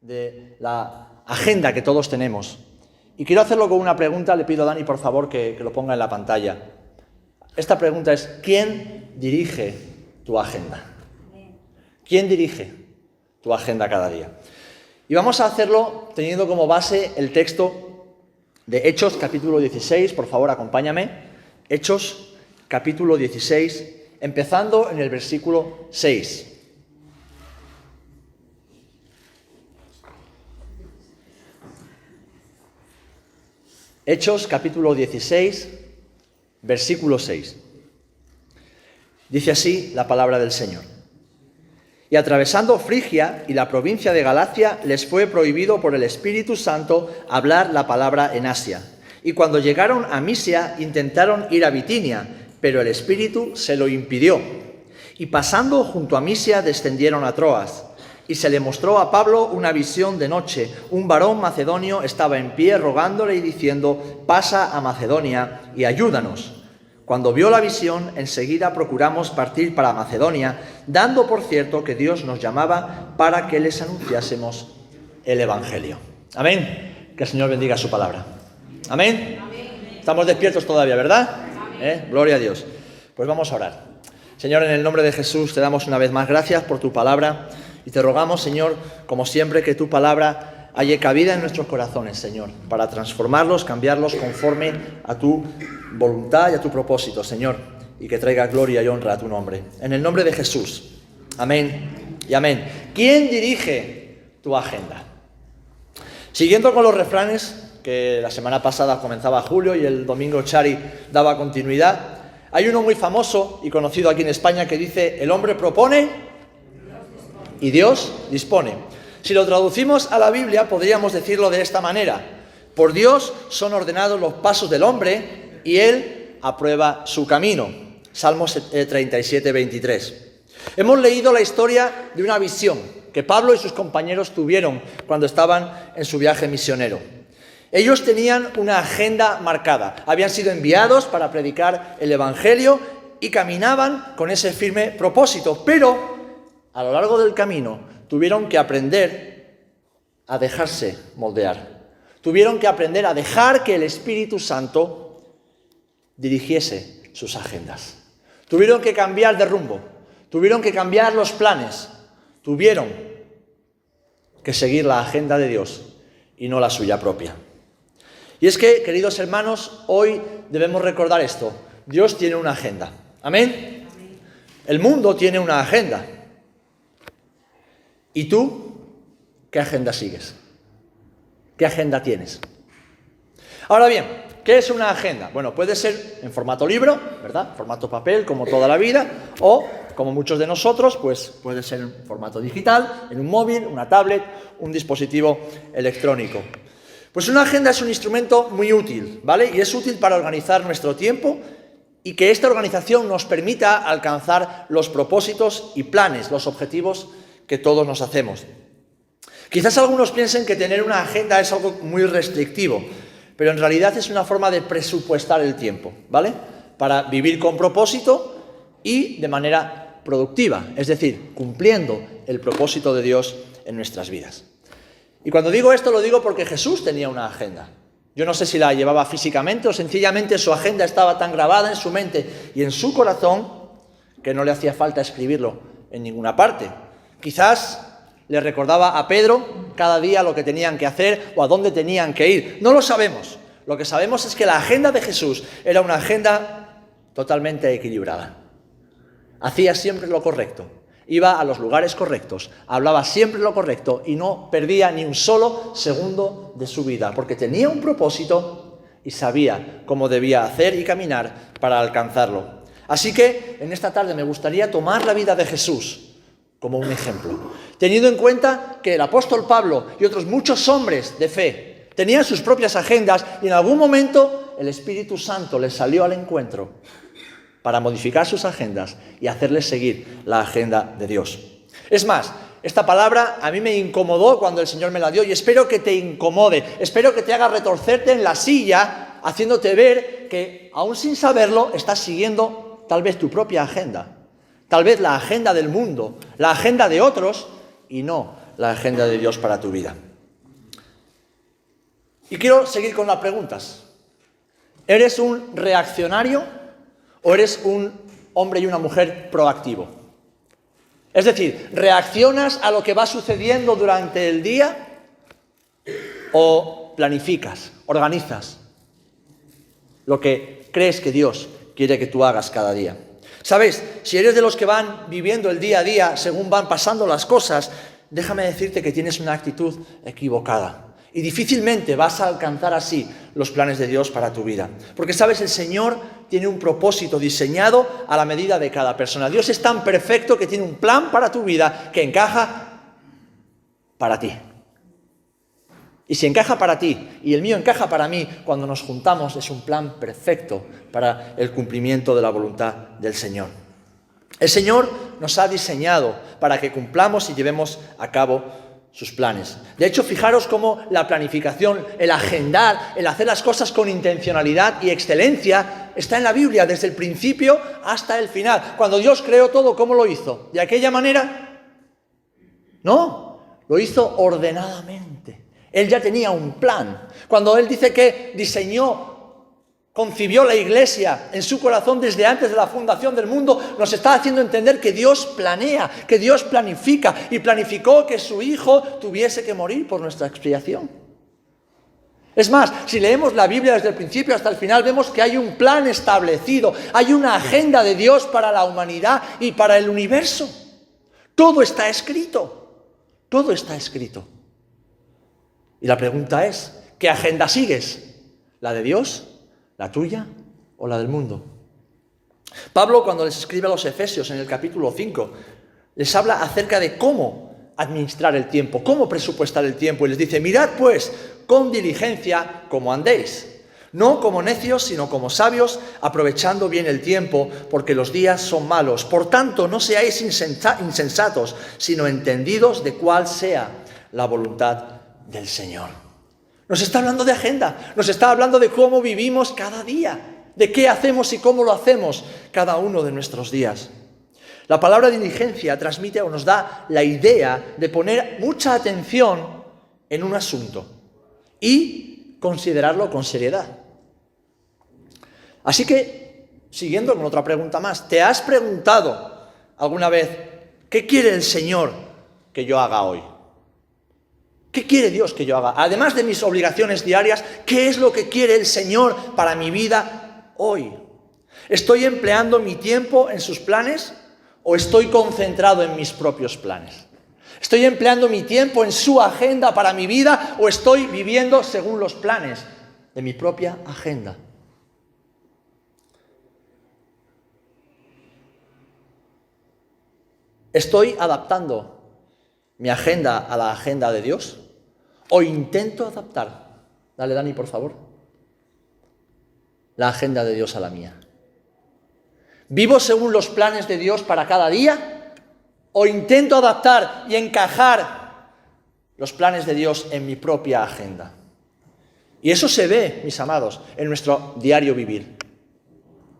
de la agenda que todos tenemos. Y quiero hacerlo con una pregunta. Le pido a Dani, por favor, que lo ponga en la pantalla. Esta pregunta es: ¿quién dirige tu agenda? ¿Quién dirige tu agenda cada día? Y vamos a hacerlo teniendo como base el texto de Hechos, capítulo 16. Por favor, acompáñame. Hechos, capítulo 16, empezando en el versículo 6. Hechos, capítulo 16, versículo 6. Dice así la palabra del Señor. Y atravesando Frigia y la provincia de Galacia, les fue prohibido por el Espíritu Santo hablar la palabra en Asia. Y cuando llegaron a Misia, intentaron ir a Bitinia, pero el Espíritu se lo impidió. Y pasando junto a Misia, descendieron a Troas. Y se le mostró a Pablo una visión de noche. Un varón macedonio estaba en pie rogándole y diciendo: pasa a Macedonia y ayúdanos. Cuando vio la visión, enseguida procuramos partir para Macedonia, dando por cierto que Dios nos llamaba para que les anunciásemos el Evangelio. Amén. Que el Señor bendiga su palabra. Amén. Estamos despiertos todavía, ¿verdad? Gloria a Dios. Pues vamos a orar. Señor, en el nombre de Jesús te damos una vez más gracias por tu palabra y te rogamos, Señor, como siempre, que tu palabra halle cabida en nuestros corazones, Señor, para transformarlos, cambiarlos conforme a tu voluntad y a tu propósito, Señor, y que traiga gloria y honra a tu nombre. En el nombre de Jesús. Amén y amén. ¿Quién dirige tu agenda? Siguiendo con los refranes, que la semana pasada comenzaba Julio y el domingo Chari daba continuidad, hay uno muy famoso y conocido aquí en España que dice: el hombre propone y Dios dispone. Si lo traducimos a la Biblia, podríamos decirlo de esta manera: por Dios son ordenados los pasos del hombre y Él aprueba su camino. Salmos 37, 23. Hemos leído la historia de una visión que Pablo y sus compañeros tuvieron cuando estaban en su viaje misionero. Ellos tenían una agenda marcada, habían sido enviados para predicar el Evangelio y caminaban con ese firme propósito, pero a lo largo del camino tuvieron que aprender a dejarse moldear. Tuvieron que aprender a dejar que el Espíritu Santo dirigiese sus agendas. Tuvieron que cambiar de rumbo, tuvieron que cambiar los planes, tuvieron que seguir la agenda de Dios y no la suya propia. Y es que, queridos hermanos, hoy debemos recordar esto: Dios tiene una agenda. ¿Amén? El mundo tiene una agenda. ¿Y tú qué agenda sigues? ¿Qué agenda tienes? Ahora bien, ¿qué es una agenda? Bueno, puede ser en formato libro, ¿verdad? Formato papel, como toda la vida, o, como muchos de nosotros, pues puede ser en formato digital, en un móvil, una tablet, un dispositivo electrónico. Pues una agenda es un instrumento muy útil, ¿vale? Y es útil para organizar nuestro tiempo y que esta organización nos permita alcanzar los propósitos y planes, los objetivos que todos nos hacemos. Quizás algunos piensen que tener una agenda es algo muy restrictivo, pero en realidad es una forma de presupuestar el tiempo, ¿vale? Para vivir con propósito y de manera productiva, es decir, cumpliendo el propósito de Dios en nuestras vidas. Y cuando digo esto, lo digo porque Jesús tenía una agenda. Yo no sé si la llevaba físicamente o sencillamente su agenda estaba tan grabada en su mente y en su corazón que no le hacía falta escribirlo en ninguna parte. Quizás le recordaba a Pedro cada día lo que tenían que hacer o a dónde tenían que ir. No lo sabemos. Lo que sabemos es que la agenda de Jesús era una agenda totalmente equilibrada. Hacía siempre lo correcto. Iba a los lugares correctos, hablaba siempre lo correcto y no perdía ni un solo segundo de su vida, porque tenía un propósito y sabía cómo debía hacer y caminar para alcanzarlo. Así que en esta tarde me gustaría tomar la vida de Jesús como un ejemplo, teniendo en cuenta que el apóstol Pablo y otros muchos hombres de fe tenían sus propias agendas y en algún momento el Espíritu Santo les salió al encuentro para modificar sus agendas y hacerles seguir la agenda de Dios. Es más, esta palabra a mí me incomodó cuando el Señor me la dio y espero que te incomode, espero que te haga retorcerte en la silla, haciéndote ver que, aún sin saberlo, estás siguiendo tal vez tu propia agenda, tal vez la agenda del mundo, la agenda de otros y no la agenda de Dios para tu vida. Y quiero seguir con las preguntas. ¿Eres un reaccionario o eres un hombre y una mujer proactivo? Es decir, ¿reaccionas a lo que va sucediendo durante el día o planificas, organizas lo que crees que Dios quiere que tú hagas cada día? ¿Sabes? Si eres de los que van viviendo el día a día según van pasando las cosas, déjame decirte que tienes una actitud equivocada. Y difícilmente vas a alcanzar así los planes de Dios para tu vida. Porque, ¿sabes? El Señor tiene un propósito diseñado a la medida de cada persona. Dios es tan perfecto que tiene un plan para tu vida que encaja para ti. Y si encaja para ti y el mío encaja para mí, cuando nos juntamos es un plan perfecto para el cumplimiento de la voluntad del Señor. El Señor nos ha diseñado para que cumplamos y llevemos a cabo sus planes. De hecho, fijaros cómo la planificación, el agendar, el hacer las cosas con intencionalidad y excelencia está en la Biblia desde el principio hasta el final. Cuando Dios creó todo, ¿cómo lo hizo? ¿De aquella manera? No, lo hizo ordenadamente. Él ya tenía un plan. Cuando Él dice que concibió la iglesia en su corazón desde antes de la fundación del mundo, nos está haciendo entender que Dios planea, que Dios planifica, y planificó que su Hijo tuviese que morir por nuestra expiación. Es más, si leemos la Biblia desde el principio hasta el final, vemos que hay un plan establecido, hay una agenda de Dios para la humanidad y para el universo. Todo está escrito, todo está escrito. Y la pregunta es, ¿qué agenda sigues? ¿La de Dios? ¿La tuya o la del mundo? Pablo, cuando les escribe a los Efesios en el capítulo 5, les habla acerca de cómo administrar el tiempo, cómo presupuestar el tiempo, y les dice: mirad pues con diligencia cómo andéis, no como necios, sino como sabios, aprovechando bien el tiempo, porque los días son malos. Por tanto, no seáis insensatos, sino entendidos de cuál sea la voluntad del Señor. Nos está hablando de agenda, nos está hablando de cómo vivimos cada día, de qué hacemos y cómo lo hacemos cada uno de nuestros días. La palabra diligencia transmite o nos da la idea de poner mucha atención en un asunto y considerarlo con seriedad. Así que, siguiendo con otra pregunta más, ¿te has preguntado alguna vez qué quiere el Señor que yo haga hoy? ¿Qué quiere Dios que yo haga? Además de mis obligaciones diarias, ¿qué es lo que quiere el Señor para mi vida hoy? ¿Estoy empleando mi tiempo en sus planes o estoy concentrado en mis propios planes? ¿Estoy empleando mi tiempo en su agenda para mi vida o estoy viviendo según los planes de mi propia agenda? ¿Estoy adaptando mi agenda a la agenda de Dios? ¿O intento adaptar? Dale, Dani, por favor. La agenda de Dios a la mía. ¿Vivo según los planes de Dios para cada día? ¿O intento adaptar y encajar los planes de Dios en mi propia agenda? Y eso se ve, mis amados, en nuestro diario vivir.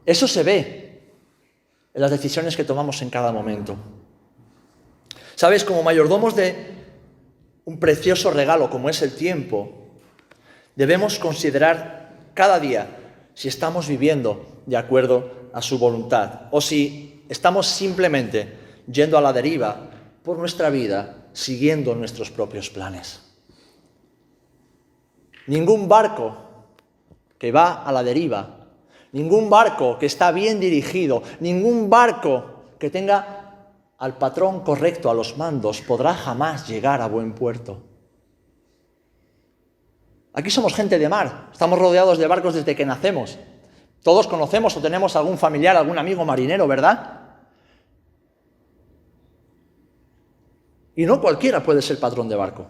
Eso se ve en las decisiones que tomamos en cada momento. ¿Sabes? Como mayordomos de un precioso regalo como es el tiempo, debemos considerar cada día si estamos viviendo de acuerdo a su voluntad o si estamos simplemente yendo a la deriva por nuestra vida, siguiendo nuestros propios planes. Ningún barco que va a la deriva, ningún barco que está bien dirigido, ningún barco que tenga al patrón correcto, a los mandos, podrá jamás llegar a buen puerto. Aquí somos gente de mar, estamos rodeados de barcos desde que nacemos. Todos conocemos o tenemos algún familiar, algún amigo marinero, ¿verdad? Y no cualquiera puede ser patrón de barco.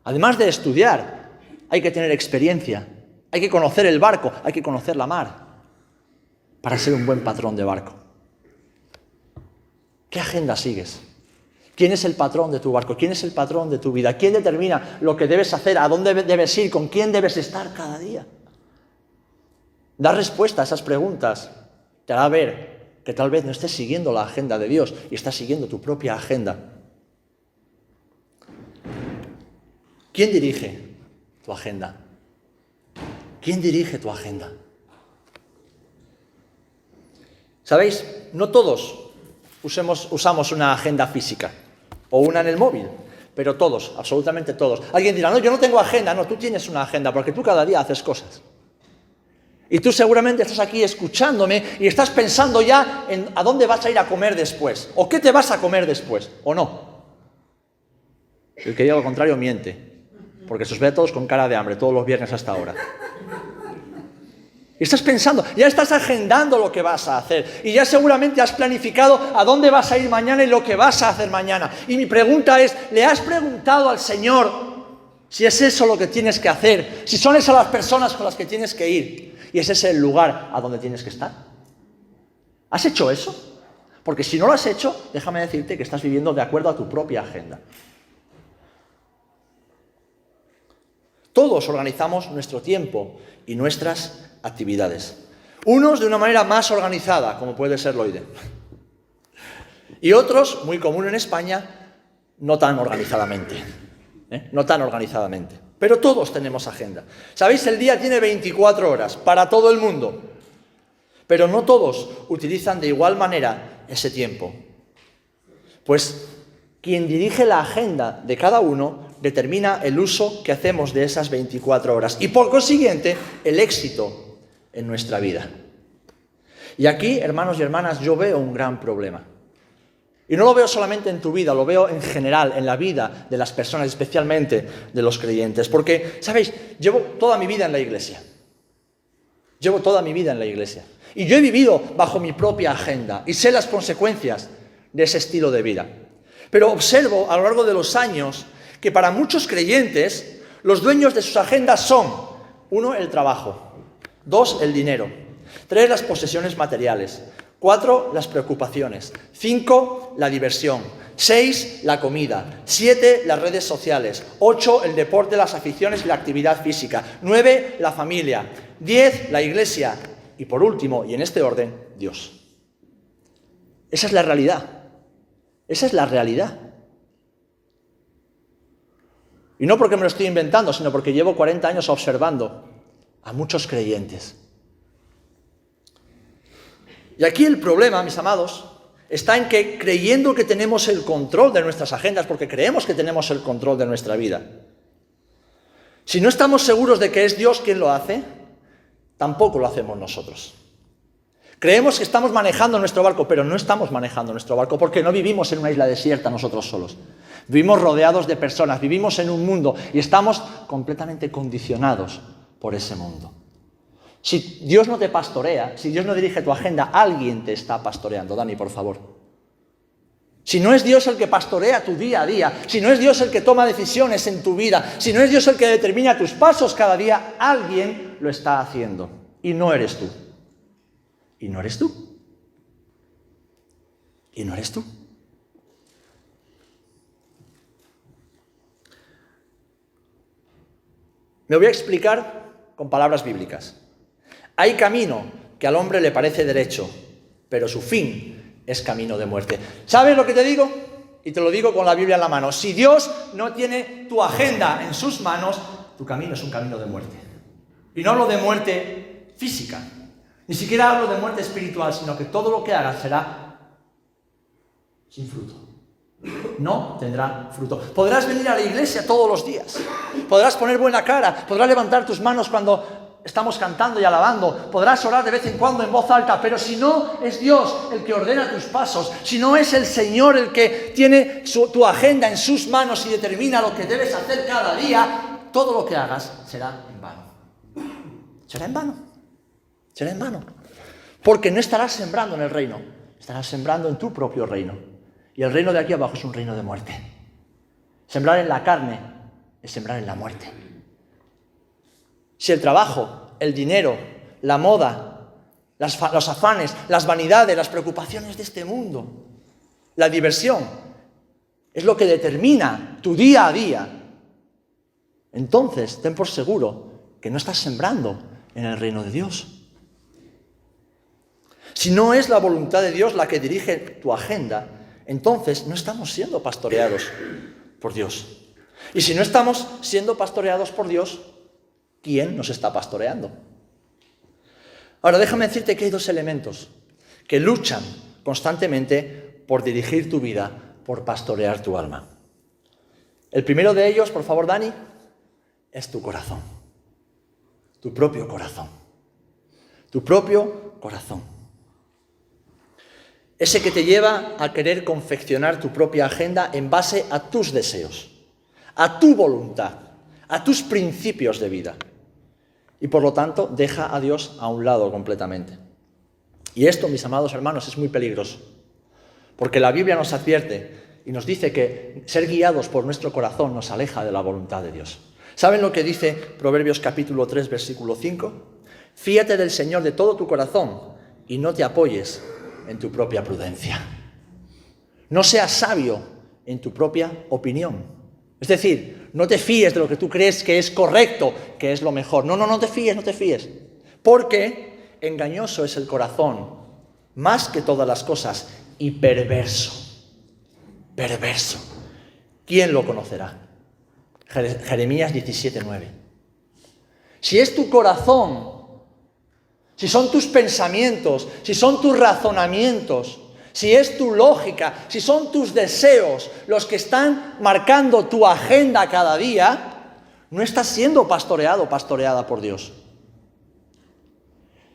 Además de estudiar, hay que tener experiencia, hay que conocer el barco, hay que conocer la mar para ser un buen patrón de barco. ¿Qué agenda sigues? ¿Quién es el patrón de tu barco? ¿Quién es el patrón de tu vida? ¿Quién determina lo que debes hacer? ¿A dónde debes ir? ¿Con quién debes estar cada día? Dar respuesta a esas preguntas te hará ver que tal vez no estés siguiendo la agenda de Dios y estás siguiendo tu propia agenda. ¿Quién dirige tu agenda? ¿Quién dirige tu agenda? ¿Sabéis? No todos usamos una agenda física o una en el móvil, pero todos, absolutamente todos. Alguien dirá, no, yo no tengo agenda. No, tú tienes una agenda porque tú cada día haces cosas. Y tú seguramente estás aquí escuchándome y estás pensando ya en a dónde vas a ir a comer después, o qué te vas a comer después, o no. El que diga lo contrario miente, porque se os ve a todos con cara de hambre todos los viernes hasta ahora. Y estás pensando, ya estás agendando lo que vas a hacer y ya seguramente has planificado a dónde vas a ir mañana y lo que vas a hacer mañana. Y mi pregunta es, ¿le has preguntado al Señor si es eso lo que tienes que hacer? Si son esas las personas con las que tienes que ir y ese es el lugar a donde tienes que estar. ¿Has hecho eso? Porque si no lo has hecho, déjame decirte que estás viviendo de acuerdo a tu propia agenda. Todos organizamos nuestro tiempo y nuestras actividades. Unos de una manera más organizada, como puede ser Loide. Y otros, muy común en España, no tan organizadamente. No tan organizadamente. Pero todos tenemos agenda. ¿Sabéis? El día tiene 24 horas para todo el mundo. Pero no todos utilizan de igual manera ese tiempo. Pues quien dirige la agenda de cada uno determina el uso que hacemos de esas 24 horas y por consiguiente el éxito en nuestra vida. Y aquí, hermanos y hermanas, yo veo un gran problema. Y no lo veo solamente en tu vida, lo veo en general, en la vida de las personas, especialmente de los creyentes. Porque, ¿sabéis? Llevo toda mi vida en la iglesia. Llevo toda mi vida en la iglesia. Y yo he vivido bajo mi propia agenda y sé las consecuencias de ese estilo de vida. Pero observo a lo largo de los años que para muchos creyentes los dueños de sus agendas son 1, el trabajo, 2, el dinero, 3, las posesiones materiales, 4, las preocupaciones, 5, la diversión, 6, la comida, 7, las redes sociales, 8, el deporte, las aficiones y la actividad física, 9, la familia, 10, la iglesia y por último, y en este orden, Dios. Esa es la realidad. Esa es la realidad. Y no porque me lo estoy inventando, sino porque llevo 40 años observando a muchos creyentes. Y aquí el problema, mis amados, está en que creyendo que tenemos el control de nuestras agendas, porque creemos que tenemos el control de nuestra vida, si no estamos seguros de que es Dios quien lo hace, tampoco lo hacemos nosotros. Creemos que estamos manejando nuestro barco, pero no estamos manejando nuestro barco porque no vivimos en una isla desierta nosotros solos. Vivimos rodeados de personas, vivimos en un mundo y estamos completamente condicionados por ese mundo. Si Dios no te pastorea, si Dios no dirige tu agenda, alguien te está pastoreando. Dani, por favor. Si no es Dios el que pastorea tu día a día, si no es Dios el que toma decisiones en tu vida, si no es Dios el que determina tus pasos cada día, alguien lo está haciendo. Y no eres tú. Y no eres tú. Y no eres tú. Me voy a explicar con palabras bíblicas. Hay camino que al hombre le parece derecho, pero su fin es camino de muerte. ¿Sabes lo que te digo? Y te lo digo con la Biblia en la mano. Si Dios no tiene tu agenda en sus manos, tu camino es un camino de muerte. Y no hablo de muerte física, ni siquiera hablo de muerte espiritual, sino que todo lo que hagas será sin fruto. No tendrá fruto. Podrás venir a la iglesia todos los días, podrás poner buena cara, podrás levantar tus manos cuando estamos cantando y alabando, podrás orar de vez en cuando en voz alta, pero si no es Dios el que ordena tus pasos, si no es el Señor el que tiene tu agenda en sus manos y determina lo que debes hacer cada día, todo lo que hagas será en vano. Será en vano. Será en vano. Porque no estarás sembrando en el reino, estarás sembrando en tu propio reino. Y el reino de aquí abajo es un reino de muerte. Sembrar en la carne es sembrar en la muerte. Si el trabajo, el dinero, la moda, los afanes, las vanidades, las preocupaciones de este mundo, la diversión, es lo que determina tu día a día, entonces ten por seguro que no estás sembrando en el reino de Dios. Si no es la voluntad de Dios la que dirige tu agenda, entonces no estamos siendo pastoreados por Dios. Y si no estamos siendo pastoreados por Dios, ¿quién nos está pastoreando? Ahora, déjame decirte que hay dos elementos que luchan constantemente por dirigir tu vida, por pastorear tu alma. El primero de ellos, por favor, Dani, es tu corazón. Tu propio corazón. Tu propio corazón. Ese que te lleva a querer confeccionar tu propia agenda en base a tus deseos, a tu voluntad, a tus principios de vida. Y por lo tanto, deja a Dios a un lado completamente. Y esto, mis amados hermanos, es muy peligroso. Porque la Biblia nos advierte y nos dice que ser guiados por nuestro corazón nos aleja de la voluntad de Dios. ¿Saben lo que dice Proverbios capítulo 3, versículo 5? Fíate del Señor de todo tu corazón y no te apoyes en tu propia prudencia. No seas sabio en tu propia opinión. Es decir, no te fíes de lo que tú crees que es correcto, que es lo mejor. No te fíes. Porque engañoso es el corazón, más que todas las cosas, y perverso. Perverso. ¿Quién lo conocerá? Jeremías 17:9. Si es tu corazón, si son tus pensamientos, si son tus razonamientos, si es tu lógica, si son tus deseos los que están marcando tu agenda cada día, no estás siendo pastoreada por Dios.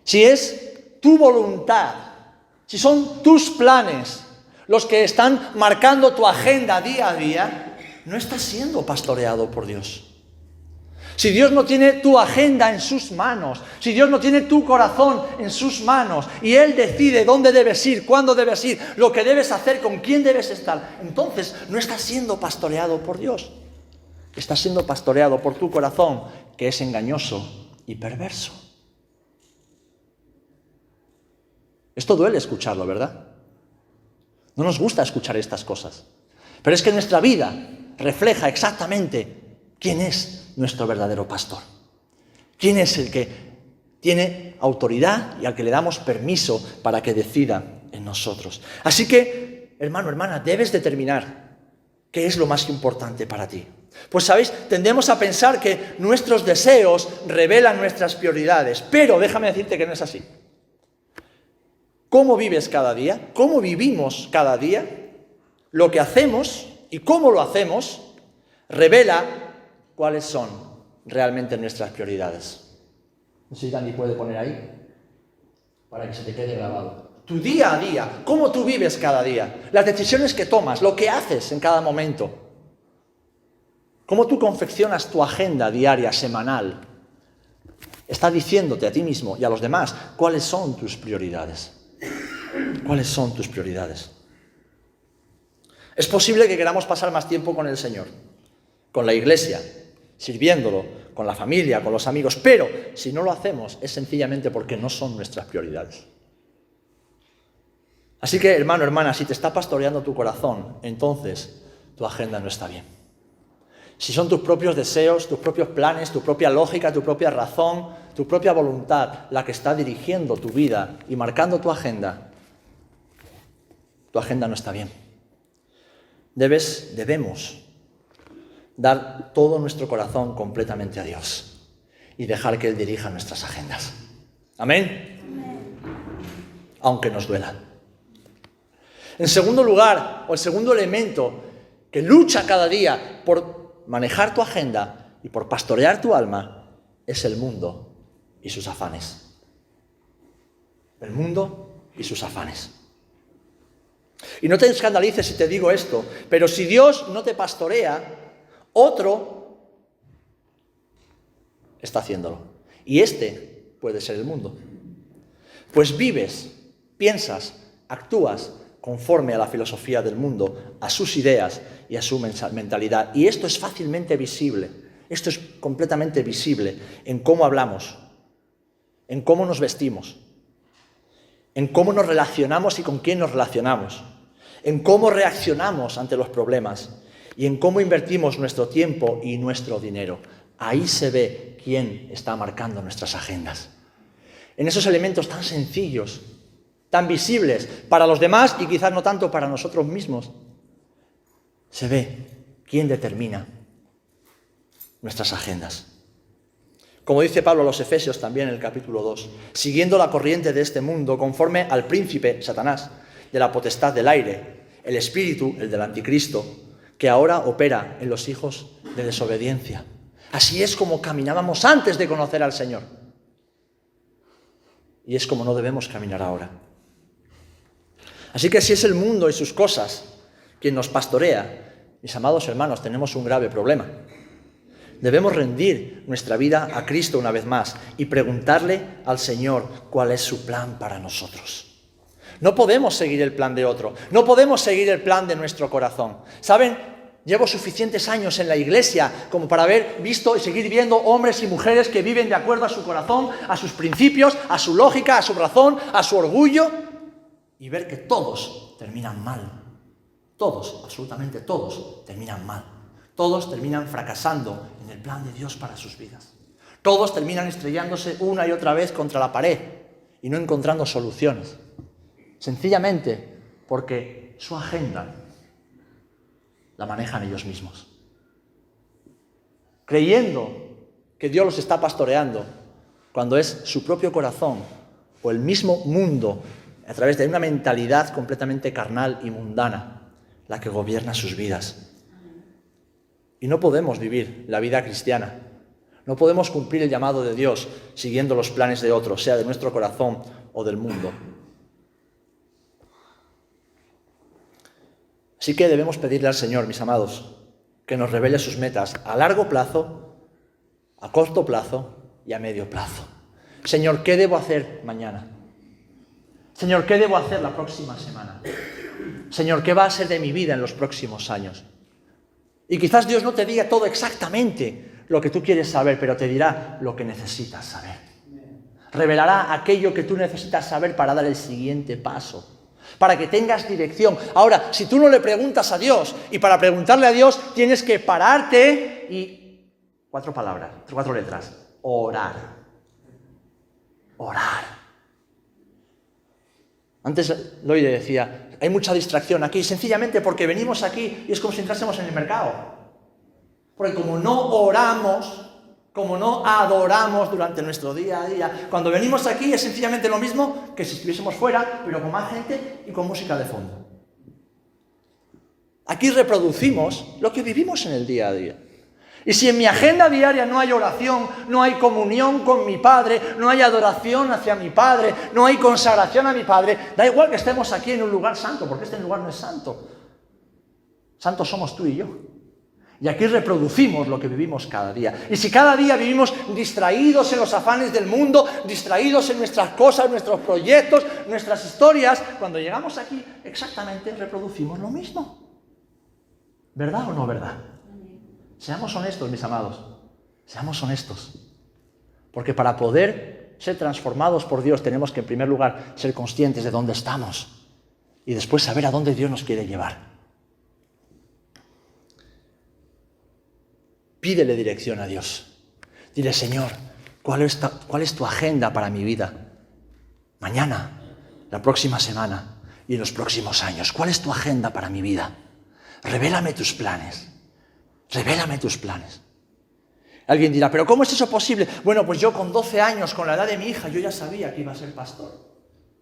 Si es tu voluntad, si son tus planes los que están marcando tu agenda día a día, no estás siendo pastoreado por Dios. Si Dios no tiene tu agenda en sus manos, si Dios no tiene tu corazón en sus manos y Él decide dónde debes ir, cuándo debes ir, lo que debes hacer, con quién debes estar, entonces no estás siendo pastoreado por Dios. Estás siendo pastoreado por tu corazón, que es engañoso y perverso. Esto duele escucharlo, ¿verdad? No nos gusta escuchar estas cosas. Pero es que nuestra vida refleja exactamente quién es nuestro verdadero pastor. ¿Quién es el que tiene autoridad y al que le damos permiso para que decida en nosotros? Así que, hermano, hermana, debes determinar qué es lo más importante para ti. Pues, ¿sabéis? Tendemos a pensar que nuestros deseos revelan nuestras prioridades, pero déjame decirte que no es así. ¿Cómo vives cada día? ¿Cómo vivimos cada día? Lo que hacemos y cómo lo hacemos revela cuáles son realmente nuestras prioridades. No sé si Dani puede poner ahí para que se te quede grabado. Tu día a día, cómo tú vives cada día, las decisiones que tomas, lo que haces en cada momento, cómo tú confeccionas tu agenda diaria, semanal, está diciéndote a ti mismo y a los demás cuáles son tus prioridades. ¿Cuáles son tus prioridades? Es posible que queramos pasar más tiempo con el Señor, con la iglesia, sirviéndolo, con la familia, con los amigos, pero si no lo hacemos es sencillamente porque no son nuestras prioridades. Así que, hermano, hermana, si te está pastoreando tu corazón, entonces tu agenda no está bien. Si son tus propios deseos, tus propios planes, tu propia lógica, tu propia razón, tu propia voluntad la que está dirigiendo tu vida y marcando tu agenda no está bien. Debemos dar todo nuestro corazón completamente a Dios y dejar que Él dirija nuestras agendas. ¿Amén? Aunque nos duela. En segundo lugar, o el segundo elemento que lucha cada día por manejar tu agenda y por pastorear tu alma, es el mundo y sus afanes. El mundo y sus afanes. Y no te escandalices si te digo esto, pero si Dios no te pastorea, otro está haciéndolo. Y este puede ser el mundo. Pues vives, piensas, actúas conforme a la filosofía del mundo, a sus ideas y a su mentalidad. Y esto es fácilmente visible, esto es completamente visible en cómo hablamos, en cómo nos vestimos, en cómo nos relacionamos y con quién nos relacionamos, en cómo reaccionamos ante los problemas y en cómo invertimos nuestro tiempo y nuestro dinero. Ahí se ve quién está marcando nuestras agendas. En esos elementos tan sencillos, tan visibles para los demás y quizás no tanto para nosotros mismos, se ve quién determina nuestras agendas. Como dice Pablo a los Efesios también en el capítulo 2, siguiendo la corriente de este mundo, conforme al príncipe, Satanás, de la potestad del aire, el espíritu, el del anticristo, que ahora opera en los hijos de desobediencia. Así es como caminábamos antes de conocer al Señor. Y es como no debemos caminar ahora. Así que si es el mundo y sus cosas quien nos pastorea, mis amados hermanos, tenemos un grave problema. Debemos rendir nuestra vida a Cristo una vez más y preguntarle al Señor cuál es su plan para nosotros. No podemos seguir el plan de otro, no podemos seguir el plan de nuestro corazón. ¿Saben? Llevo suficientes años en la iglesia como para haber visto y seguir viendo hombres y mujeres que viven de acuerdo a su corazón, a sus principios, a su lógica, a su razón, a su orgullo, y ver que todos terminan mal. Todos, absolutamente todos, terminan mal. Todos terminan fracasando en el plan de Dios para sus vidas. Todos terminan estrellándose una y otra vez contra la pared y no encontrando soluciones. Sencillamente porque su agenda la manejan ellos mismos. Creyendo que Dios los está pastoreando cuando es su propio corazón o el mismo mundo a través de una mentalidad completamente carnal y mundana la que gobierna sus vidas. Y no podemos vivir la vida cristiana. No podemos cumplir el llamado de Dios siguiendo los planes de otros, sea de nuestro corazón o del mundo. Así que debemos pedirle al Señor, mis amados, que nos revele sus metas a largo plazo, a corto plazo y a medio plazo. Señor, ¿qué debo hacer mañana? Señor, ¿qué debo hacer la próxima semana? Señor, ¿qué va a ser de mi vida en los próximos años? Y quizás Dios no te diga todo exactamente lo que tú quieres saber, pero te dirá lo que necesitas saber. Revelará aquello que tú necesitas saber para dar el siguiente paso, para que tengas dirección. Ahora, si tú no le preguntas a Dios, y para preguntarle a Dios tienes que pararte y 4 palabras, 4 letras, orar. Orar. Antes Loide decía, hay mucha distracción aquí, sencillamente porque venimos aquí y es como si entrásemos en el mercado. Porque como no oramos, como no adoramos durante nuestro día a día, cuando venimos aquí es sencillamente lo mismo que si estuviésemos fuera, pero con más gente y con música de fondo. Aquí reproducimos lo que vivimos en el día a día. Y si en mi agenda diaria no hay oración, no hay comunión con mi Padre, no hay adoración hacia mi Padre, no hay consagración a mi Padre, da igual que estemos aquí en un lugar santo, porque este lugar no es santo. Santos somos tú y yo. Y aquí reproducimos lo que vivimos cada día. Y si cada día vivimos distraídos en los afanes del mundo, distraídos en nuestras cosas, nuestros proyectos, nuestras historias, cuando llegamos aquí exactamente reproducimos lo mismo. ¿Verdad o no verdad? Seamos honestos, mis amados, seamos honestos. Porque para poder ser transformados por Dios tenemos que, en primer lugar, ser conscientes de dónde estamos y después saber a dónde Dios nos quiere llevar. Pídele dirección a Dios. Dile, Señor, ¿cuál es tu agenda para mi vida? Mañana, la próxima semana y en los próximos años. ¿Cuál es tu agenda para mi vida? Revélame tus planes. Revélame tus planes. Alguien dirá, ¿pero cómo es eso posible? Bueno, pues yo con 12 años, con la edad de mi hija, yo ya sabía que iba a ser pastor.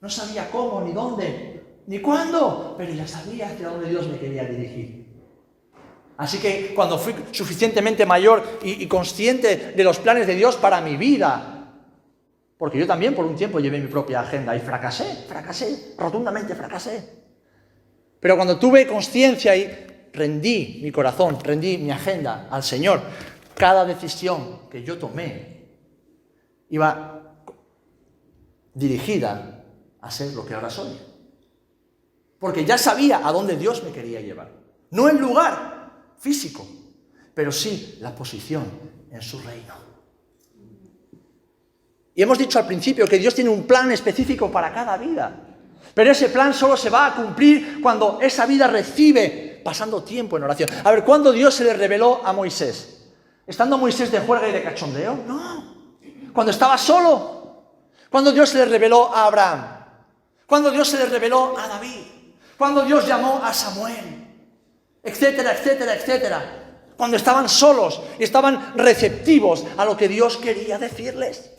No sabía cómo, ni dónde, ni cuándo, pero ya sabía hacia dónde Dios me quería dirigir. Así que cuando fui suficientemente mayor y consciente de los planes de Dios para mi vida, porque yo también por un tiempo llevé mi propia agenda y fracasé, rotundamente fracasé. Pero cuando tuve conciencia y rendí mi corazón, rendí mi agenda al Señor, cada decisión que yo tomé iba dirigida a ser lo que ahora soy. Porque ya sabía a dónde Dios me quería llevar. No el lugar físico, pero sí la posición en su reino. Y hemos dicho al principio que Dios tiene un plan específico para cada vida. Pero ese plan solo se va a cumplir cuando esa vida recibe pasando tiempo en oración. A ver, ¿cuándo Dios se le reveló a Moisés? ¿Estando Moisés de juerga y de cachondeo? No. Cuando estaba solo. Cuando Dios se le reveló a Abraham. Cuando Dios se le reveló a David. Cuando Dios llamó a Samuel. Etcétera, etcétera, etcétera. cuando estaban solos y estaban receptivos a lo que Dios quería decirles.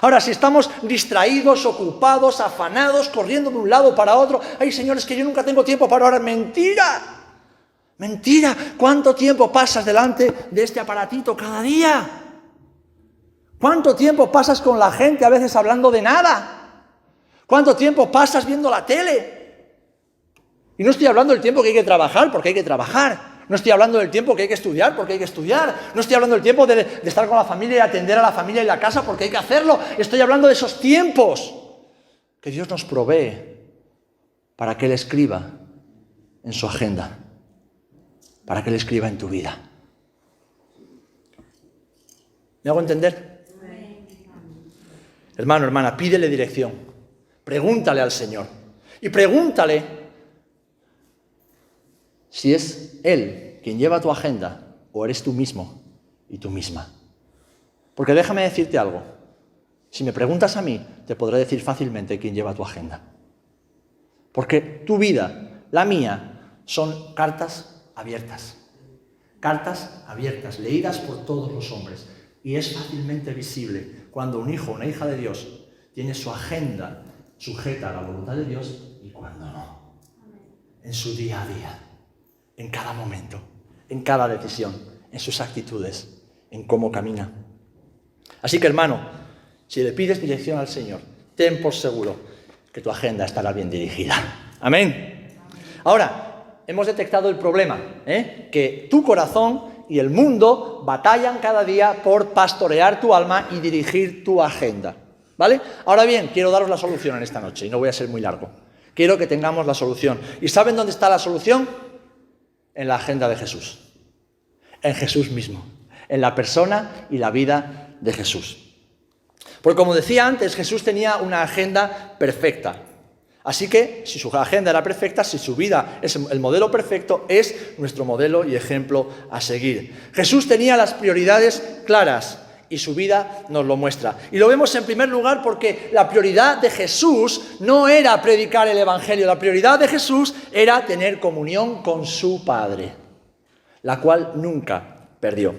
Ahora, si estamos distraídos, ocupados, afanados, corriendo de un lado para otro, ay, Señor, es que yo nunca tengo tiempo para orar. ¡Mentira! ¡Mentira! ¿Cuánto tiempo pasas delante de este aparatito cada día? ¿Cuánto tiempo pasas con la gente a veces hablando de nada? ¿Cuánto tiempo pasas viendo la tele? Y no estoy hablando del tiempo que hay que trabajar, porque hay que trabajar. No estoy hablando del tiempo que hay que estudiar, porque hay que estudiar. No estoy hablando del tiempo de estar con la familia y atender a la familia y la casa, porque hay que hacerlo. Estoy hablando de esos tiempos que Dios nos provee para que Él escriba en su agenda, para que Él escriba en tu vida. ¿Me hago entender? Hermano, hermana, pídele dirección. Pregúntale al Señor. Y pregúntale si es Él quien lleva tu agenda o eres tú mismo y tú misma. Porque déjame decirte algo. Si me preguntas a mí, te podré decir fácilmente quién lleva tu agenda. Porque tu vida, la mía, son cartas abiertas. Cartas abiertas, leídas por todos los hombres. Y es fácilmente visible cuando un hijo o una hija de Dios tiene su agenda sujeta a la voluntad de Dios y cuando no. En su día a día. En cada momento, en cada decisión, en sus actitudes, en cómo camina. Así que, hermano, si le pides dirección al Señor, ten por seguro que tu agenda estará bien dirigida. Amén. Ahora, hemos detectado el problema, que tu corazón y el mundo batallan cada día por pastorear tu alma y dirigir tu agenda. ¿Vale? Ahora bien, quiero daros la solución en esta noche y no voy a ser muy largo. Quiero que tengamos la solución. ¿Y saben dónde está la solución? En la agenda de Jesús, en Jesús mismo, en la persona y la vida de Jesús. Porque como decía antes, Jesús tenía una agenda perfecta. Así que, si su agenda era perfecta, si su vida es el modelo perfecto, es nuestro modelo y ejemplo a seguir. Jesús tenía las prioridades claras y su vida nos lo muestra. Y lo vemos en primer lugar porque la prioridad de Jesús no era predicar el Evangelio, la prioridad de Jesús era tener comunión con su Padre, la cual nunca perdió.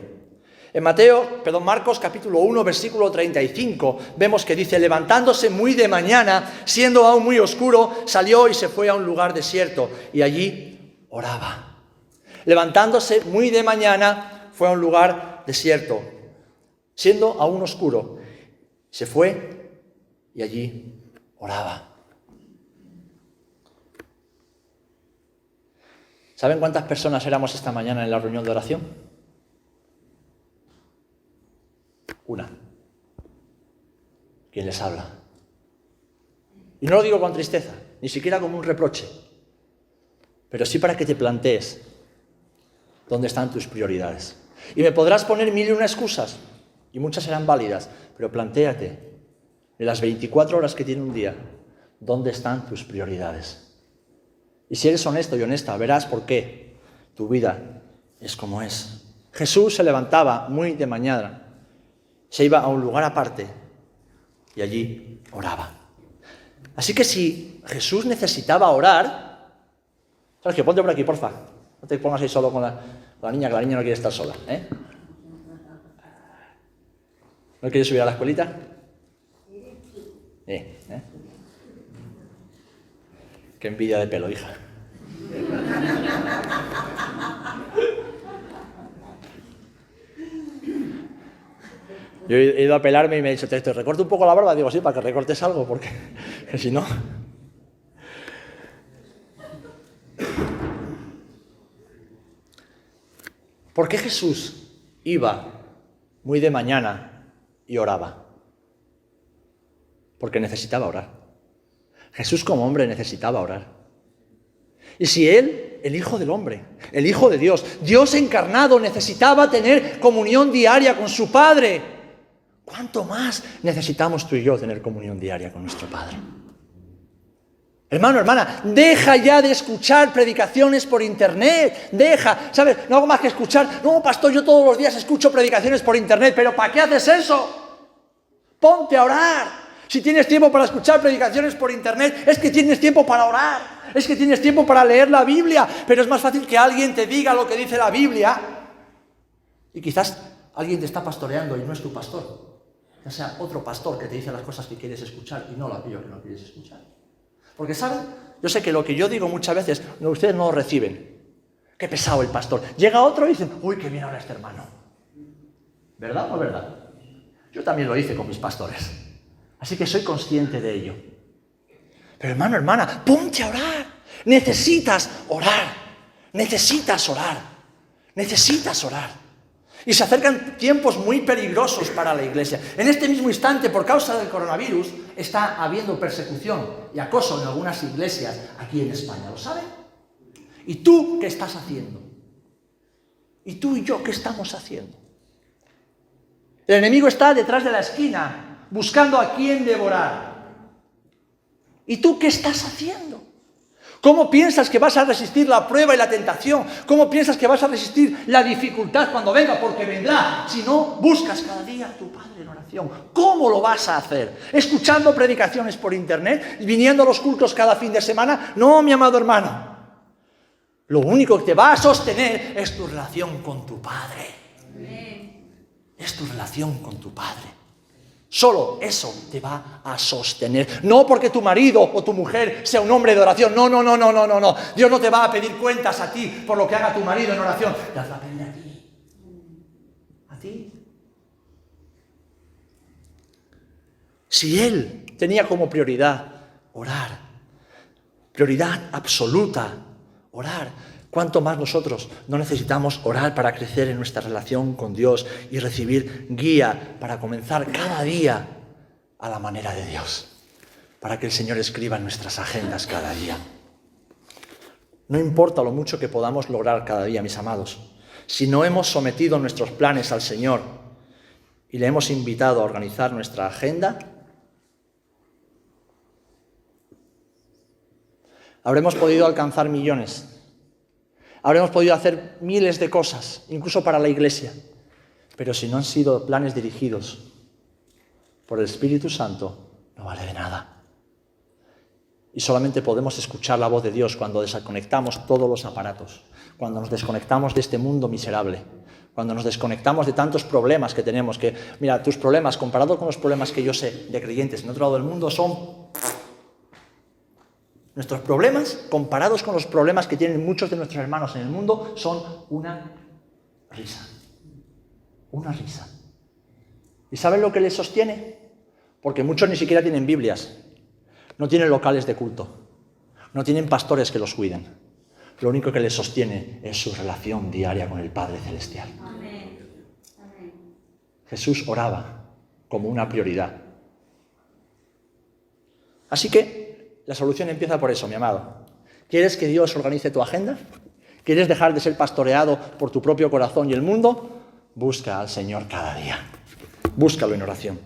En Marcos capítulo 1, versículo 35, vemos que dice, levantándose muy de mañana, siendo aún muy oscuro, salió y se fue a un lugar desierto y allí oraba. Levantándose muy de mañana, fue a un lugar desierto. Siendo aún oscuro, se fue y allí oraba. ¿Saben cuántas personas éramos esta mañana en la reunión de oración? Una. ¿Quién les habla? Y no lo digo con tristeza, ni siquiera como un reproche, pero sí para que te plantees dónde están tus prioridades. Y me podrás poner 1001 excusas, y muchas serán válidas, pero plantéate, en las 24 horas que tiene un día, ¿dónde están tus prioridades? Y si eres honesto y honesta, verás por qué tu vida es como es. Jesús se levantaba muy de mañana, se iba a un lugar aparte y allí oraba. Así que si Jesús necesitaba orar, Sergio, ponte por aquí, porfa. No te pongas ahí solo con la niña, que la niña no quiere estar sola, ¿eh? ¿No quieres subir a la escuelita? Qué envidia de pelo, hija. Yo he ido a pelarme y me he dicho, ¿te recorto un poco la barba? Digo, sí, para que recortes algo, porque si no... ¿Por qué Jesús iba muy de mañana y oraba? Porque necesitaba orar. Jesús como hombre necesitaba orar. Y si Él, el Hijo del Hombre, el Hijo de Dios, Dios encarnado, necesitaba tener comunión diaria con su Padre, ¿cuánto más necesitamos tú y yo tener comunión diaria con nuestro Padre? Hermano, hermana, deja ya de escuchar predicaciones por internet, deja, ¿sabes? No hago más que escuchar, no, pastor, yo todos los días escucho predicaciones por internet, pero ¿para qué haces eso? Ponte a orar. Si tienes tiempo para escuchar predicaciones por internet, es que tienes tiempo para orar. Es que tienes tiempo para leer la Biblia, pero es más fácil que alguien te diga lo que dice la Biblia. Y quizás alguien te está pastoreando y no es tu pastor. Ya sea otro pastor que te dice las cosas que quieres escuchar y no la Biblia que no quieres escuchar. Porque, ¿saben? Yo sé que lo que yo digo muchas veces, ustedes no lo reciben. Qué pesado el pastor. Llega otro y dicen, uy, qué bien habla este hermano. ¿Verdad o no verdad? Yo también lo hice con mis pastores. Así que soy consciente de ello. Pero hermano, hermana, ponte a orar. Necesitas orar. Necesitas orar. Necesitas orar. Y se acercan tiempos muy peligrosos para la iglesia. En este mismo instante, por causa del coronavirus, está habiendo persecución y acoso en algunas iglesias aquí en España. ¿Lo saben? ¿Y tú qué estás haciendo? ¿Y tú y yo qué estamos haciendo? El enemigo está detrás de la esquina, buscando a quién devorar. ¿Y tú qué estás haciendo? ¿Cómo piensas que vas a resistir la prueba y la tentación? ¿Cómo piensas que vas a resistir la dificultad cuando venga? Porque vendrá. Si no buscas cada día a tu Padre en oración. ¿Cómo lo vas a hacer? ¿Escuchando predicaciones por internet? ¿Viniendo a los cultos cada fin de semana? No, mi amado hermano. Lo único que te va a sostener es tu relación con tu Padre. Es tu relación con tu Padre. Solo eso te va a sostener. No porque tu marido o tu mujer sea un hombre de oración. No. Dios no te va a pedir cuentas a ti por lo que haga tu marido en oración. Te las va a pedir a ti. A ti. Si Él tenía como prioridad orar, prioridad absoluta, orar, ¿cuánto más nosotros no necesitamos orar para crecer en nuestra relación con Dios y recibir guía para comenzar cada día a la manera de Dios? Para que el Señor escriba en nuestras agendas cada día. No importa lo mucho que podamos lograr cada día, mis amados, si no hemos sometido nuestros planes al Señor y le hemos invitado a organizar nuestra agenda, habremos podido alcanzar millones. Habremos podido hacer miles de cosas, incluso para la iglesia. Pero si no han sido planes dirigidos por el Espíritu Santo, no vale de nada. Y solamente podemos escuchar la voz de Dios cuando desconectamos todos los aparatos, cuando nos desconectamos de este mundo miserable, cuando nos desconectamos de tantos problemas que tenemos, que, mira, tus problemas, comparado con los problemas que yo sé de creyentes en otro lado del mundo, son... Nuestros problemas, comparados con los problemas que tienen muchos de nuestros hermanos en el mundo, son una risa. Una risa. ¿Y saben lo que les sostiene? Porque muchos ni siquiera tienen Biblias, no tienen locales de culto, no tienen pastores que los cuiden. Lo único que les sostiene es su relación diaria con el Padre Celestial. Amén. Jesús oraba como una prioridad. Así que la solución empieza por eso, mi amado. ¿Quieres que Dios organice tu agenda? ¿Quieres dejar de ser pastoreado por tu propio corazón y el mundo? Busca al Señor cada día. Búscalo en oración.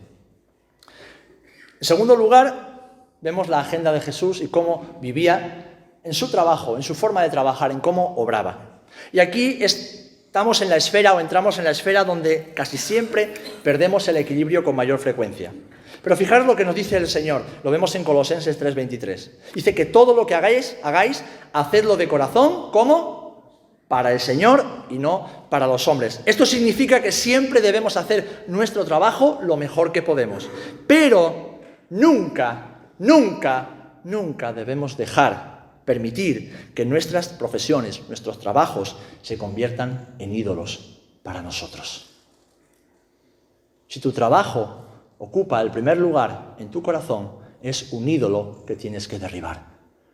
En segundo lugar, vemos la agenda de Jesús y cómo vivía en su trabajo, en su forma de trabajar, en cómo obraba. Y aquí estamos en la esfera o entramos en la esfera donde casi siempre perdemos el equilibrio con mayor frecuencia. Pero fijaros lo que nos dice el Señor, lo vemos en Colosenses 3:23. Dice que todo lo que hagáis, hacedlo de corazón, ¿cómo? Para el Señor y no para los hombres. Esto significa que siempre debemos hacer nuestro trabajo lo mejor que podemos. Pero nunca debemos permitir que nuestras profesiones, nuestros trabajos, se conviertan en ídolos para nosotros. Si tu trabajo ocupa el primer lugar en tu corazón, es un ídolo que tienes que derribar.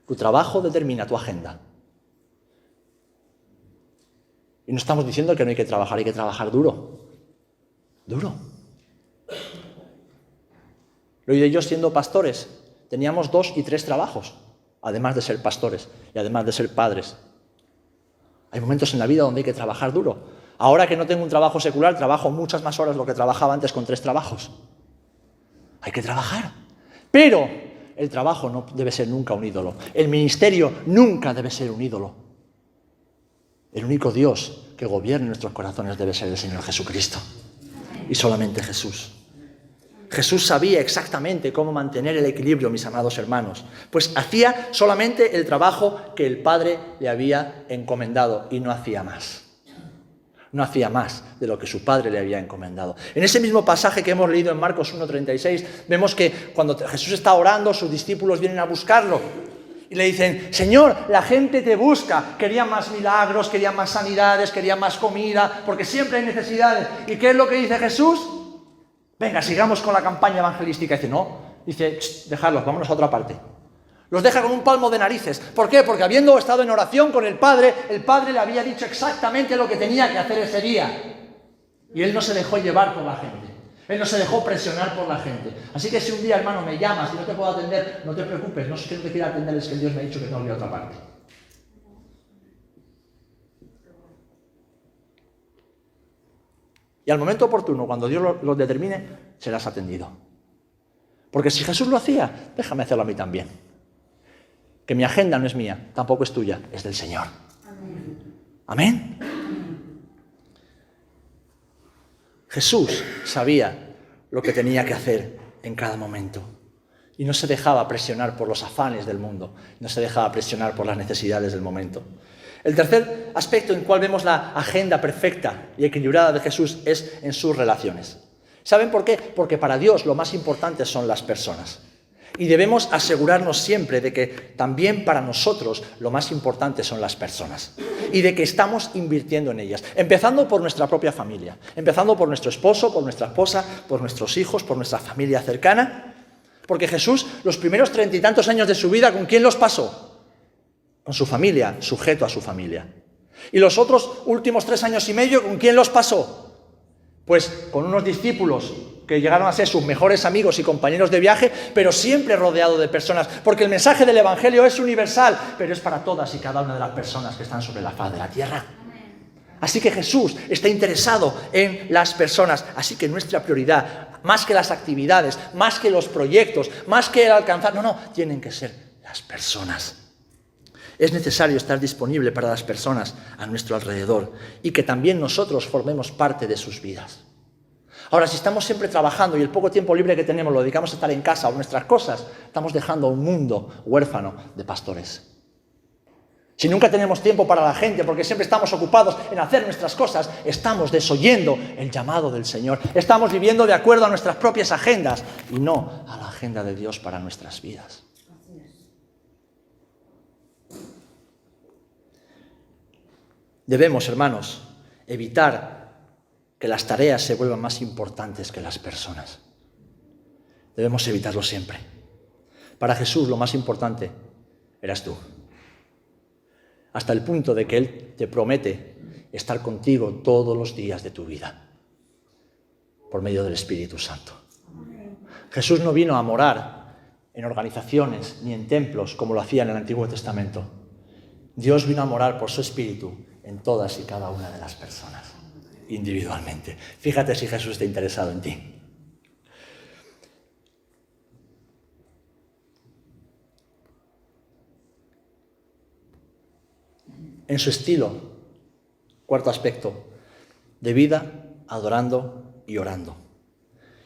Tu trabajo determina tu agenda. Y no estamos diciendo que no hay que trabajar duro. Duro. Lo oí yo siendo pastores. Teníamos 2 y 3 trabajos, además de ser pastores y además de ser padres. Hay momentos en la vida donde hay que trabajar duro. Ahora que no tengo un trabajo secular, trabajo muchas más horas de lo que trabajaba antes con 3 trabajos. Hay que trabajar. Pero el trabajo no debe ser nunca un ídolo. El ministerio nunca debe ser un ídolo. El único Dios que gobierne nuestros corazones debe ser el Señor Jesucristo. Y solamente Jesús. Jesús sabía exactamente cómo mantener el equilibrio, mis amados hermanos, pues hacía solamente el trabajo que el Padre le había encomendado y no hacía más. No hacía más de lo que su Padre le había encomendado. En ese mismo pasaje que hemos leído en Marcos 1:36, vemos que cuando Jesús está orando, sus discípulos vienen a buscarlo y le dicen: Señor, la gente te busca. Querían más milagros, querían más sanidades, querían más comida, porque siempre hay necesidades. ¿Y qué es lo que dice Jesús? Venga, sigamos con la campaña evangelística. Dice: no, dice, dejadlos, vámonos a otra parte. Los deja con un palmo de narices. ¿Por qué? Porque habiendo estado en oración con el Padre le había dicho exactamente lo que tenía que hacer ese día. Y él no se dejó llevar por la gente. Él no se dejó presionar por la gente. Así que si un día, hermano, me llamas y no te puedo atender, no te preocupes. No es que no te quiera atender, es que Dios me ha dicho que tengo que ir a otra parte. Y al momento oportuno, cuando Dios lo determine, serás atendido. Porque si Jesús lo hacía, déjame hacerlo a mí también. Que mi agenda no es mía, tampoco es tuya, es del Señor. Amén. Jesús sabía lo que tenía que hacer en cada momento y no se dejaba presionar por los afanes del mundo, no se dejaba presionar por las necesidades del momento. El tercer aspecto en el cual vemos la agenda perfecta y equilibrada de Jesús es en sus relaciones. ¿Saben por qué? Porque para Dios lo más importante son las personas. Y debemos asegurarnos siempre de que también para nosotros lo más importante son las personas y de que estamos invirtiendo en ellas, empezando por nuestra propia familia, empezando por nuestro esposo, por nuestra esposa, por nuestros hijos, por nuestra familia cercana, porque Jesús los primeros 30 y tantos años de su vida, ¿con quién los pasó? Con su familia, sujeto a su familia. Y los otros últimos 3 años y medio, ¿con quién los pasó? Pues con unos discípulos que llegaron a ser sus mejores amigos y compañeros de viaje, pero siempre rodeado de personas, porque el mensaje del Evangelio es universal, pero es para todas y cada una de las personas que están sobre la faz de la tierra. Así que Jesús está interesado en las personas, así que nuestra prioridad, más que las actividades, más que los proyectos, más que el alcanzar, tienen que ser las personas. Es necesario estar disponible para las personas a nuestro alrededor y que también nosotros formemos parte de sus vidas. Ahora, si estamos siempre trabajando y el poco tiempo libre que tenemos lo dedicamos a estar en casa o nuestras cosas, estamos dejando un mundo huérfano de pastores. Si nunca tenemos tiempo para la gente porque siempre estamos ocupados en hacer nuestras cosas, estamos desoyendo el llamado del Señor. Estamos viviendo de acuerdo a nuestras propias agendas y no a la agenda de Dios para nuestras vidas. Debemos, hermanos, evitar que las tareas se vuelvan más importantes que las personas. Debemos evitarlo siempre. Para Jesús lo más importante eras tú. Hasta el punto de que Él te promete estar contigo todos los días de tu vida, por medio del Espíritu Santo. Jesús no vino a morar en organizaciones ni en templos como lo hacía en el Antiguo Testamento. Dios vino a morar por su Espíritu en todas y cada una de las personas, individualmente. Fíjate si Jesús está interesado en ti. En su estilo, cuarto aspecto, de vida, adorando y orando.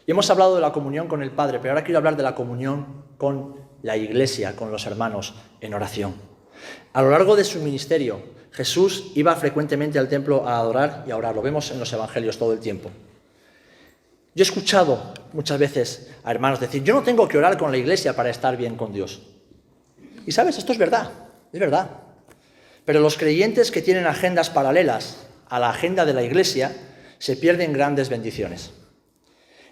Y hemos hablado de la comunión con el Padre, pero ahora quiero hablar de la comunión con la Iglesia, con los hermanos en oración. A lo largo de su ministerio, Jesús iba frecuentemente al templo a adorar y a orar. Lo vemos en los evangelios todo el tiempo. Yo he escuchado muchas veces a hermanos decir: yo no tengo que orar con la Iglesia para estar bien con Dios. Y sabes, esto es verdad, es verdad. Pero los creyentes que tienen agendas paralelas a la agenda de la Iglesia se pierden grandes bendiciones.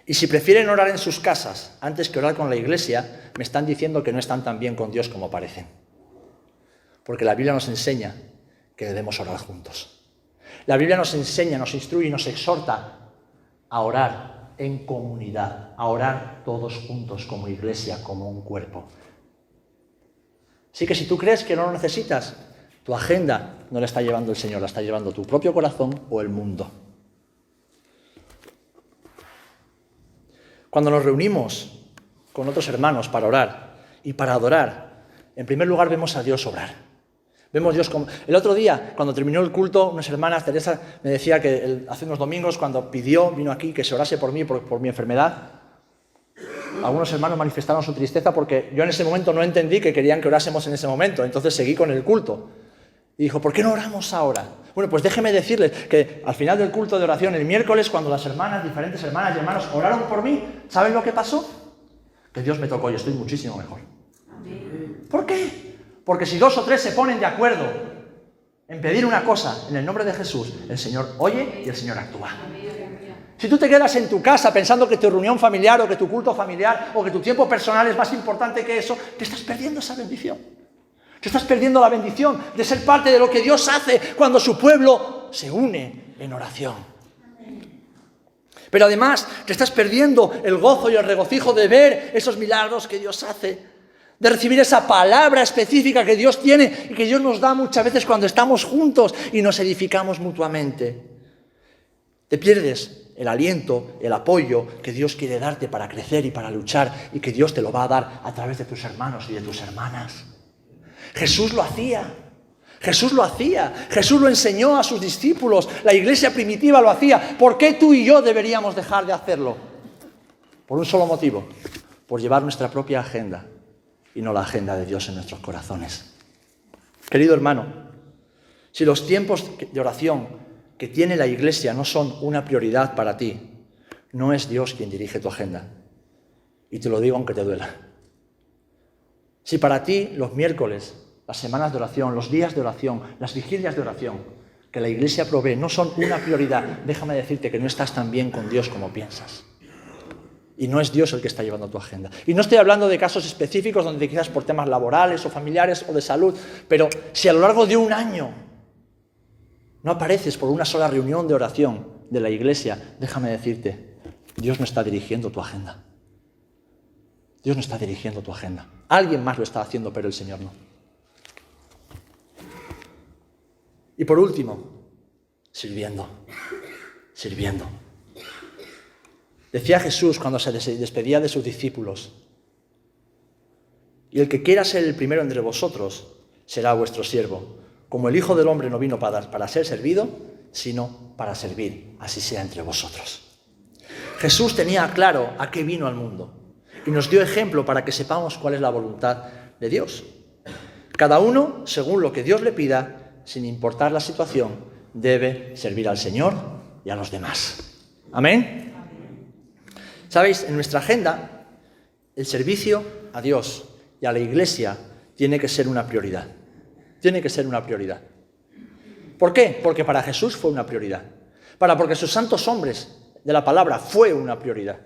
Y si prefieren orar en sus casas antes que orar con la Iglesia, me están diciendo que no están tan bien con Dios como parecen. Porque la Biblia nos enseña que debemos orar juntos. La Biblia nos enseña, nos instruye y nos exhorta a orar en comunidad, a orar todos juntos como Iglesia, como un cuerpo. Así que si tú crees que no lo necesitas, tu agenda no la está llevando el Señor, la está llevando tu propio corazón o el mundo. Cuando nos reunimos con otros hermanos para orar y para adorar, en primer lugar vemos a Dios obrar. Vemos a Dios como... El otro día, cuando terminó el culto, unas hermanas, Teresa me decía que hace unos domingos, cuando vino aquí que se orase por mí, por mi enfermedad, algunos hermanos manifestaron su tristeza porque yo en ese momento no entendí que querían que orásemos en ese momento, entonces seguí con el culto. Y dijo, ¿por qué no oramos ahora? Bueno, pues déjeme decirles que al final del culto de oración, el miércoles, cuando las hermanas, diferentes hermanas y hermanos oraron por mí, ¿saben lo que pasó? Que Dios me tocó y estoy muchísimo mejor. ¿Por qué? Porque si 2 o 3 se ponen de acuerdo en pedir una cosa en el nombre de Jesús, el Señor oye y el Señor actúa. Si tú te quedas en tu casa pensando que tu reunión familiar o que tu culto familiar o que tu tiempo personal es más importante que eso, te estás perdiendo esa bendición. Te estás perdiendo la bendición de ser parte de lo que Dios hace cuando su pueblo se une en oración. Pero además te estás perdiendo el gozo y el regocijo de ver esos milagros que Dios hace, de recibir esa palabra específica que Dios tiene y que Dios nos da muchas veces cuando estamos juntos y nos edificamos mutuamente. Te pierdes el aliento, el apoyo que Dios quiere darte para crecer y para luchar y que Dios te lo va a dar a través de tus hermanos y de tus hermanas. Jesús lo hacía. Jesús lo hacía. Jesús lo enseñó a sus discípulos. La iglesia primitiva lo hacía. ¿Por qué tú y yo deberíamos dejar de hacerlo? Por un solo motivo. Por llevar nuestra propia agenda y no la agenda de Dios en nuestros corazones. Querido hermano, si los tiempos de oración que tiene la iglesia no son una prioridad para ti, no es Dios quien dirige tu agenda. Y te lo digo aunque te duela. Si para ti los miércoles, las semanas de oración, los días de oración, las vigilias de oración que la iglesia provee no son una prioridad, déjame decirte que no estás tan bien con Dios como piensas. Y no es Dios el que está llevando tu agenda. Y no estoy hablando de casos específicos donde quizás por temas laborales o familiares o de salud, pero si a lo largo de un año no apareces por una sola reunión de oración de la iglesia, déjame decirte, Dios no está dirigiendo tu agenda. Dios no está dirigiendo tu agenda. Alguien más lo está haciendo, pero el Señor no. Y por último, sirviendo. Decía Jesús cuando se despedía de sus discípulos, y el que quiera ser el primero entre vosotros será vuestro siervo, como el Hijo del Hombre no vino para ser servido, sino para servir, así sea entre vosotros. Jesús tenía claro a qué vino al mundo y nos dio ejemplo para que sepamos cuál es la voluntad de Dios. Cada uno, según lo que Dios le pida, sin importar la situación, debe servir al Señor y a los demás. ¿Amén? ¿Sabéis? En nuestra agenda, el servicio a Dios y a la iglesia tiene que ser una prioridad. Tiene que ser una prioridad. ¿Por qué? Porque para Jesús fue una prioridad. Porque sus santos hombres de la palabra fue una prioridad.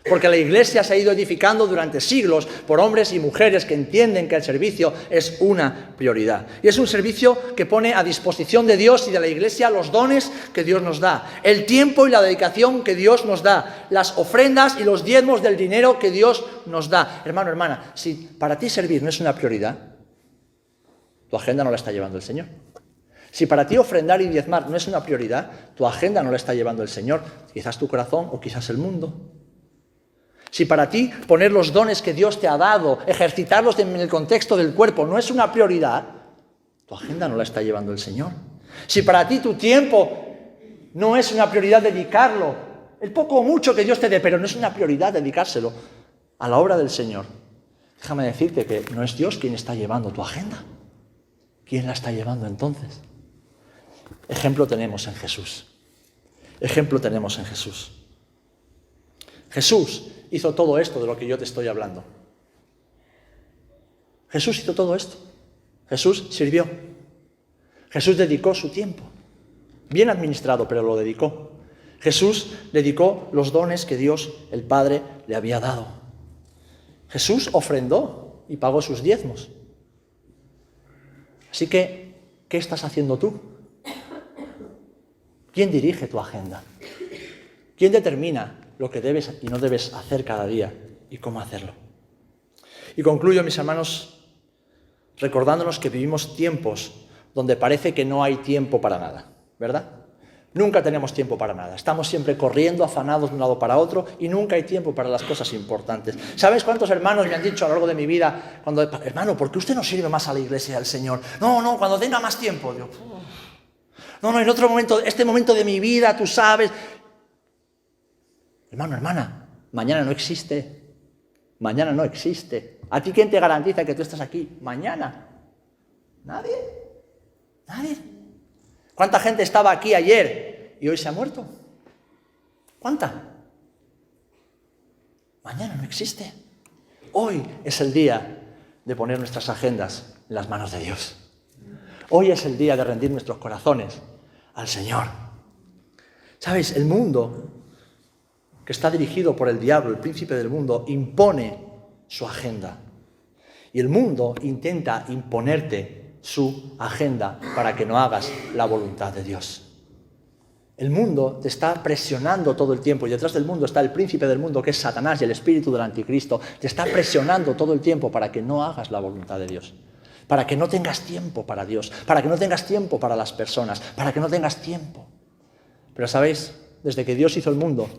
Porque la iglesia se ha ido edificando durante siglos por hombres y mujeres que entienden que el servicio es una prioridad. Y es un servicio que pone a disposición de Dios y de la iglesia los dones que Dios nos da, el tiempo y la dedicación que Dios nos da, las ofrendas y los diezmos del dinero que Dios nos da. Hermano, hermana, si para ti servir no es una prioridad, tu agenda no la está llevando el Señor. Si para ti ofrendar y diezmar no es una prioridad, tu agenda no la está llevando el Señor, quizás tu corazón o quizás el mundo. Si para ti poner los dones que Dios te ha dado, ejercitarlos en el contexto del cuerpo no es una prioridad, tu agenda no la está llevando el Señor. Si para ti tu tiempo no es una prioridad dedicarlo, el poco o mucho que Dios te dé, pero no es una prioridad dedicárselo a la obra del Señor, déjame decirte que no es Dios quien está llevando tu agenda. ¿Quién la está llevando entonces? Ejemplo tenemos en Jesús. Ejemplo tenemos en Jesús. Jesús hizo todo esto de lo que yo te estoy hablando. Jesús hizo todo esto. Jesús sirvió. Jesús dedicó su tiempo. Bien administrado, pero lo dedicó. Jesús dedicó los dones que Dios, el Padre, le había dado. Jesús ofrendó y pagó sus diezmos. Así que, ¿qué estás haciendo tú? ¿Quién dirige tu agenda? ¿Quién determina lo que debes y no debes hacer cada día y cómo hacerlo? Y concluyo, mis hermanos, recordándonos que vivimos tiempos donde parece que no hay tiempo para nada, ¿verdad? Nunca tenemos tiempo para nada. Estamos siempre corriendo, afanados de un lado para otro y nunca hay tiempo para las cosas importantes. ¿Sabes cuántos hermanos me han dicho a lo largo de mi vida, hermano, ¿por qué usted no sirve más a la iglesia del Señor? No, cuando tenga más tiempo. Digo, no, en otro momento, este momento de mi vida, tú sabes. Hermano, hermana, mañana no existe. Mañana no existe. ¿A ti quién te garantiza que tú estás aquí mañana? ¿Nadie? ¿Nadie? ¿Cuánta gente estaba aquí ayer y hoy se ha muerto? ¿Cuánta? Mañana no existe. Hoy es el día de poner nuestras agendas en las manos de Dios. Hoy es el día de rendir nuestros corazones al Señor. ¿Sabes? El mundo, que está dirigido por el diablo, el príncipe del mundo, impone su agenda. Y el mundo intenta imponerte su agenda para que no hagas la voluntad de Dios. El mundo te está presionando todo el tiempo y detrás del mundo está el príncipe del mundo, que es Satanás, y el espíritu del anticristo. Te está presionando todo el tiempo para que no hagas la voluntad de Dios, para que no tengas tiempo para Dios, para que no tengas tiempo para las personas, para que no tengas tiempo. Pero ¿sabéis? Desde que Dios hizo el mundo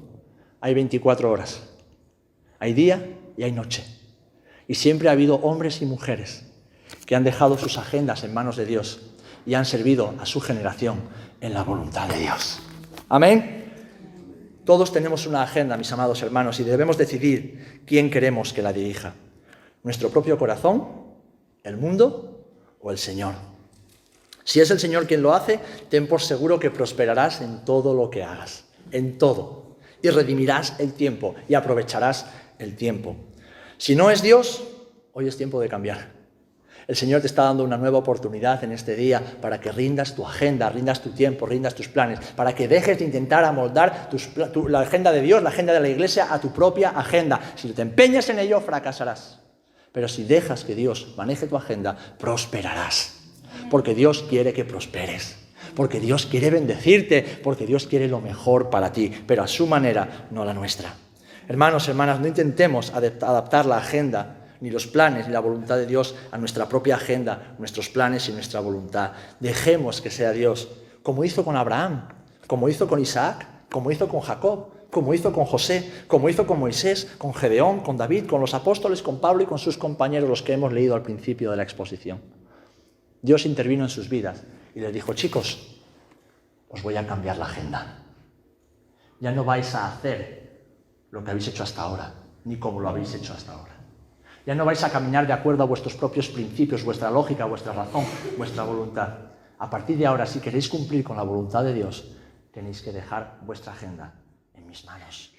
hay 24 horas. Hay día y hay noche. Y siempre ha habido hombres y mujeres que han dejado sus agendas en manos de Dios y han servido a su generación en la voluntad de Dios. Amén. Todos tenemos una agenda, mis amados hermanos, y debemos decidir quién queremos que la dirija. ¿Nuestro propio corazón, el mundo o el Señor? Si es el Señor quien lo hace, ten por seguro que prosperarás en todo lo que hagas, en todo, y redimirás el tiempo y aprovecharás el tiempo. Si no es Dios, hoy es tiempo de cambiar. El Señor te está dando una nueva oportunidad en este día para que rindas tu agenda, rindas tu tiempo, rindas tus planes, para que dejes de intentar amoldar la agenda de Dios, la agenda de la Iglesia, a tu propia agenda. Si te empeñas en ello, fracasarás. Pero si dejas que Dios maneje tu agenda, prosperarás. Porque Dios quiere que prosperes. Porque Dios quiere bendecirte. Porque Dios quiere lo mejor para ti, pero a su manera, no a la nuestra. Hermanos, hermanas, no intentemos adaptar la agenda, ni los planes, ni la voluntad de Dios a nuestra propia agenda, nuestros planes y nuestra voluntad. Dejemos que sea Dios, como hizo con Abraham, como hizo con Isaac, como hizo con Jacob, como hizo con José, como hizo con Moisés, con Gedeón, con David, con los apóstoles, con Pablo y con sus compañeros, los que hemos leído al principio de la exposición. Dios intervino en sus vidas y les dijo: chicos, os voy a cambiar la agenda. Ya no vais a hacer lo que habéis hecho hasta ahora, ni como lo habéis hecho hasta ahora. Ya no vais a caminar de acuerdo a vuestros propios principios, vuestra lógica, vuestra razón, vuestra voluntad. A partir de ahora, si queréis cumplir con la voluntad de Dios, tenéis que dejar vuestra agenda en mis manos.